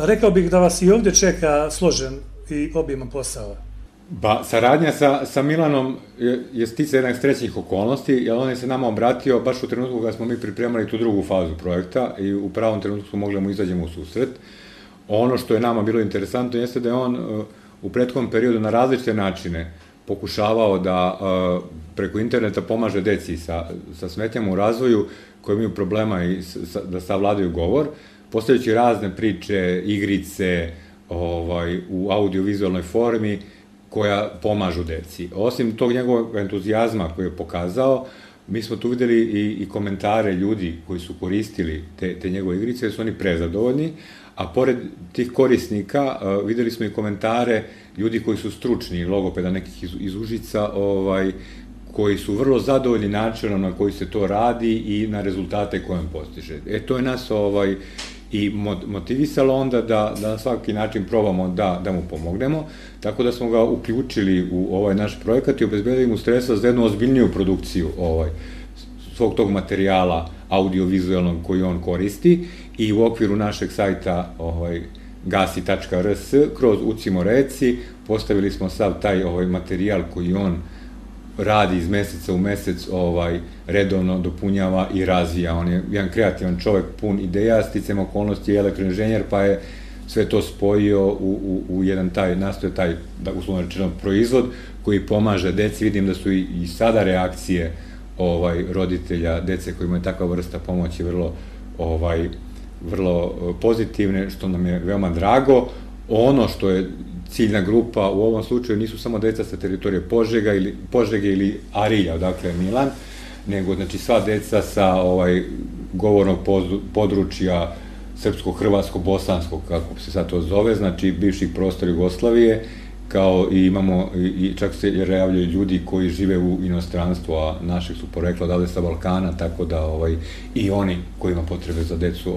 Rekao bih da vas i ovdje čeka složen i obiman posao. Saradnja sa Milanom je stica jedna iz trećih okolnosti, jer on je se nama obratio baš u trenutku kada smo mi pripremali tu drugu fazu projekta i u pravom trenutku smo mogli mu izađemo u susret. Ono što je nama bilo interesantno jeste da je on u prethodnom periodu na različite načine pokušavao da preko interneta pomaže deci sa smetnjama u razvoju koji imaju problema da savladaju govor, postavljajući razne priče, igrice u audiovizualnoj formi koja pomažu deci. Osim tog njegovog entuzijazma koji je pokazao, mi smo tu videli i komentare ljudi koji su koristili te njegove igrice, jer su oni prezadovoljni, a pored tih korisnika videli smo i komentare ljudi koji su stručni, logopeda nekih iz Užica, koji su vrlo zadovoljni načinom na koji se to radi i na rezultate koje on postiže. To je nas i motivisalo onda da na svaki način probamo da mu pomognemo, tako da smo ga uključili u ovaj naš projekat i obezbedili mu sredstva za jednu ozbiljniju produkciju svog tog materijala audiovizualnog koji on koristi i u okviru našeg sajta gasi.rs kroz Ucimo reci postavili smo sav taj materijal koji on radi iz meseca u mesec, redovno dopunjava i razvija. On je jedan kreativan čovek, pun ideja, sticam okolnosti, je elektroinženjer, pa je sve to spojio u jedan nastoje taj, uslovno rečeno, proizvod koji pomaže deci. Vidim da su i sada reakcije roditelja, dece koji imaju takva vrsta pomoći vrlo pozitivne, što nam je veoma drago. Ono što je ciljna grupa u ovom slučaju nisu samo deca sa teritorije Požege ili Arilja, odakle je Milan, nego sva deca sa govornog područja srpsko-hrvatsko-bosanskog, kako se sad to zove, znači bivših prostora Jugoslavije, kao i imamo, čak se javljaju ljudi koji žive u inostranstvu, a naših su porekla odavde sa Balkana, tako da i oni koji ima potrebe za decu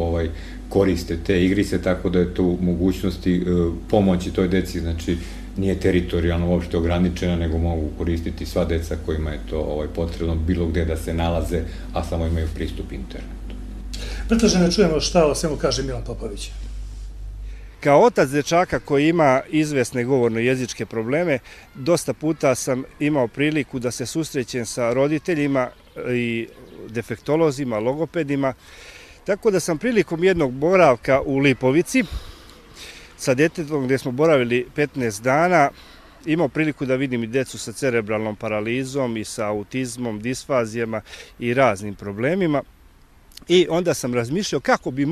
koriste te igrice, tako da je tu mogućnosti pomoći toj deci, znači nije teritorijalno uopšte ograničena, nego mogu koristiti sva deca kojima je to potrebno bilo gde da se nalaze, a samo imaju pristup internetu. Pretraženo čujemo šta o svemu kaže Milan Popović. Kao otac dečaka koji ima izvesne govorno-jezičke probleme, dosta puta sam imao priliku da se susrećem sa roditeljima i defektolozima, logopedima, tako da sam prilikom jednog boravka u Lipovici sa detetom gde smo boravili 15 dana imao priliku da vidim i decu sa cerebralnom paralizom i sa autizmom, disfazijama i raznim problemima. I onda sam razmišljao kako bi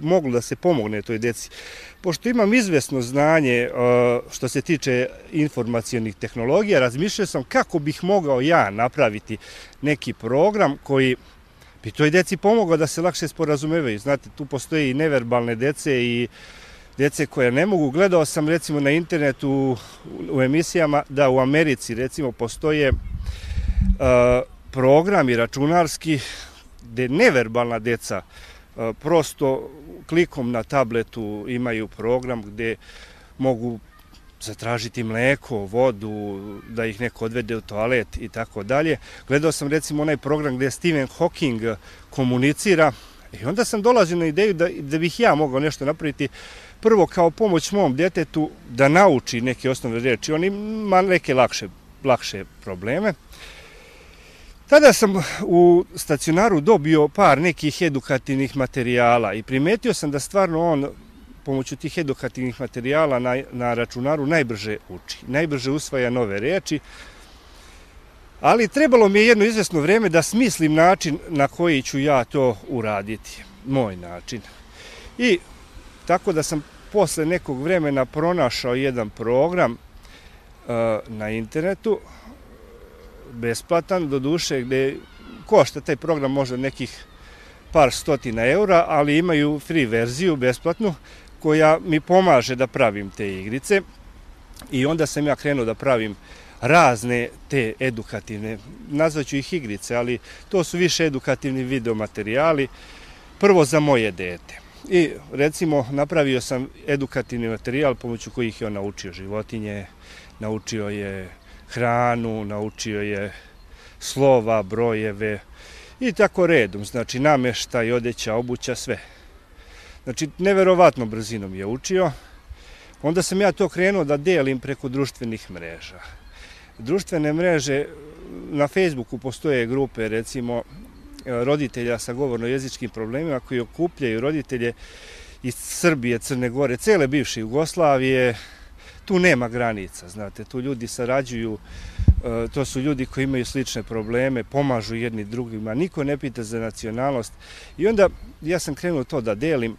moglo da se pomogne toj deci. Pošto imam izvesno znanje što se tiče informacionih tehnologija, razmišljao sam kako bih mogao ja napraviti neki program koji bi toj deci pomogao da se lakše sporazumevaju. Znate, tu postoje i neverbalne dece i dece koje ne mogu. Gledao sam recimo na internetu u emisijama da u Americi recimo postoje programi računarski gde neverbalna deca prosto klikom na tabletu imaju program gde mogu zatražiti mleko, vodu, da ih neko odvede u toalet i tako dalje. Gledao sam recimo onaj program gde Stephen Hawking komunicira i onda sam dolazio na ideju da bih ja mogao nešto napraviti prvo kao pomoć mom detetu da nauči neke osnovne reči. On ima neke lakše probleme. Tada sam u stacionaru dobio par nekih edukativnih materijala i primetio sam da stvarno on pomoću tih edukativnih materijala na računaru najbrže uči, najbrže usvaja nove reči, ali trebalo mi je jedno izvesno vreme da smislim način na koji ću ja to uraditi, moj način. I tako da sam posle nekog vremena pronašao jedan program na internetu, besplatan, doduše, gde košta taj program možda nekih par stotina eura, ali imaju free verziju, besplatnu, koja mi pomaže da pravim te igrice. I onda sam ja krenuo da pravim razne te edukativne, nazvaću ih igrice, ali to su više edukativni videomaterijali, prvo za moje dete. I recimo napravio sam edukativni materijal pomoću kojih je on naučio životinje, naučio je hranu, naučio je slova, brojeve i tako redom, znači nameštaj, odeća, obuća, sve. Znači, neverovatno brzinom je učio. Onda sam ja to krenuo da delim preko društvenih mreža. Društvene mreže, na Facebooku postoje grupe, recimo, roditelja sa govorno-jezičkim problemima koji okupljaju roditelje iz Srbije, Crne Gore, cele bivše Jugoslavije. Tu nema granica, znate, tu ljudi sarađuju, to su ljudi koji imaju slične probleme, pomažu jedni drugima, niko ne pita za nacionalnost. I onda ja sam krenuo to da delim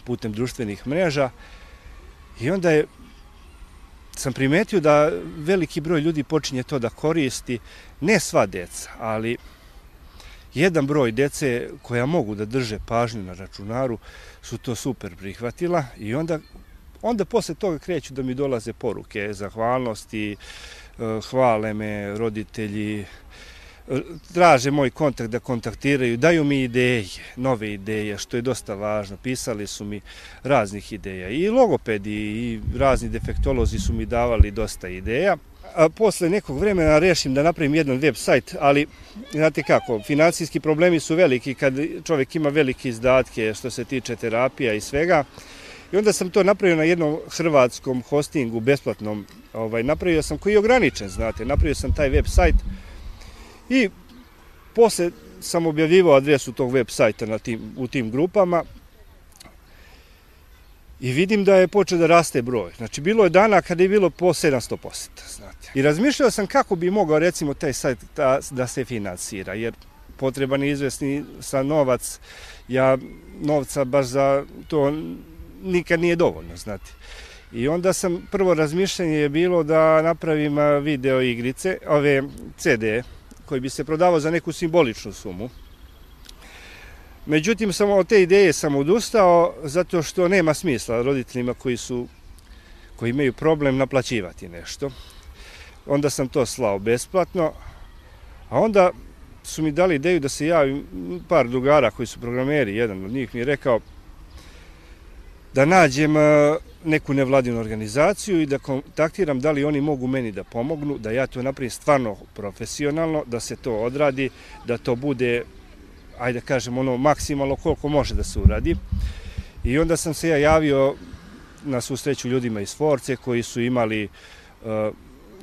putem društvenih mreža i onda sam primetio da veliki broj ljudi počinje to da koristi, ne sva deca, ali jedan broj dece koja mogu da drže pažnju na računaru su to super prihvatila i onda posle toga kreću da mi dolaze poruke, zahvalnosti, hvale me roditelji, traže moj kontakt da kontaktiraju, daju mi ideje, nove ideje, što je dosta važno. Pisali su mi raznih ideja. I logopedi i razni defektolozi su mi davali dosta ideja. A posle nekog vremena rešim da napravim jedan web sajt, ali znate kako, finansijski problemi su veliki kad čovjek ima velike izdatke što se tiče terapija i svega. I onda sam to napravio na jednom hrvatskom hostingu, besplatnom. Napravio sam koji je ograničen, znate. Napravio sam taj web sajt i posle sam objavljivao adresu tog web sajta u tim grupama i vidim da je počeo da raste broj. Znači, bilo je dana kada je bilo po 700 poseta, znate. I razmišljao sam kako bi mogao, recimo, taj sajt da se finansira, jer potreban je izvesni sa novac. Ja novca baš za to nikad nije dovoljno, znate. I onda sam, prvo razmišljanje je bilo da napravim video igrice, ove CD, koji bi se prodavao za neku simboličnu sumu. Međutim, od te ideje sam odustao, zato što nema smisla roditeljima koji imaju problem naplaćivati nešto. Onda sam to slao besplatno, a onda su mi dali ideju da se javim par drugara koji su programeri, jedan od njih mi je rekao da nađem neku nevladinu organizaciju i da kontaktiram da li oni mogu meni da pomognu, da ja to napravim stvarno profesionalno, da se to odradi, da to bude, ajde da kažem, maksimalno koliko može da se uradi. I onda sam se ja javio na susreću ljudima iz Force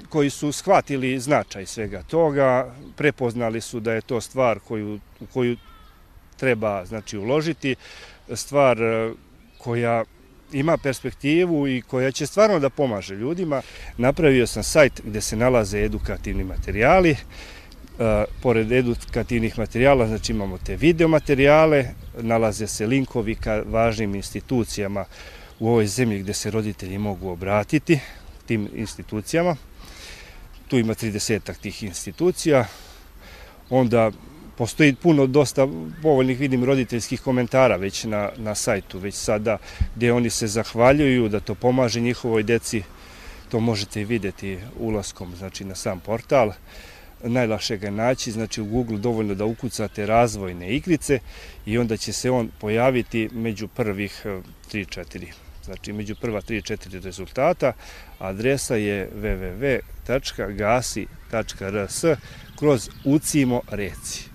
koji su shvatili značaj svega toga, prepoznali su da je to stvar u koju treba, znači, uložiti, stvar koja ima perspektivu i koja će stvarno da pomaže ljudima. Napravio sam sajt gde se nalaze edukativni materijali. Pored edukativnih materijala, znači, imamo te video materijale, nalaze se linkovi ka važnim institucijama u ovoj zemlji gde se roditelji mogu obratiti tim institucijama. Tu ima 30-ak tih institucija. Onda postoji dosta povoljnih, vidim, roditeljskih komentara već na sajtu, već sada, gde oni se zahvaljuju da to pomaže njihovoj deci. To možete i vidjeti ulaskom, znači, na sam portal. Najlakše ga naći, znači, u Google dovoljno da ukucate razvojne igrice i onda će se on pojaviti među prvih 3-4. Znači, među prva 3-4 rezultata. Adresa je www.gasi.rs/ucimo reci.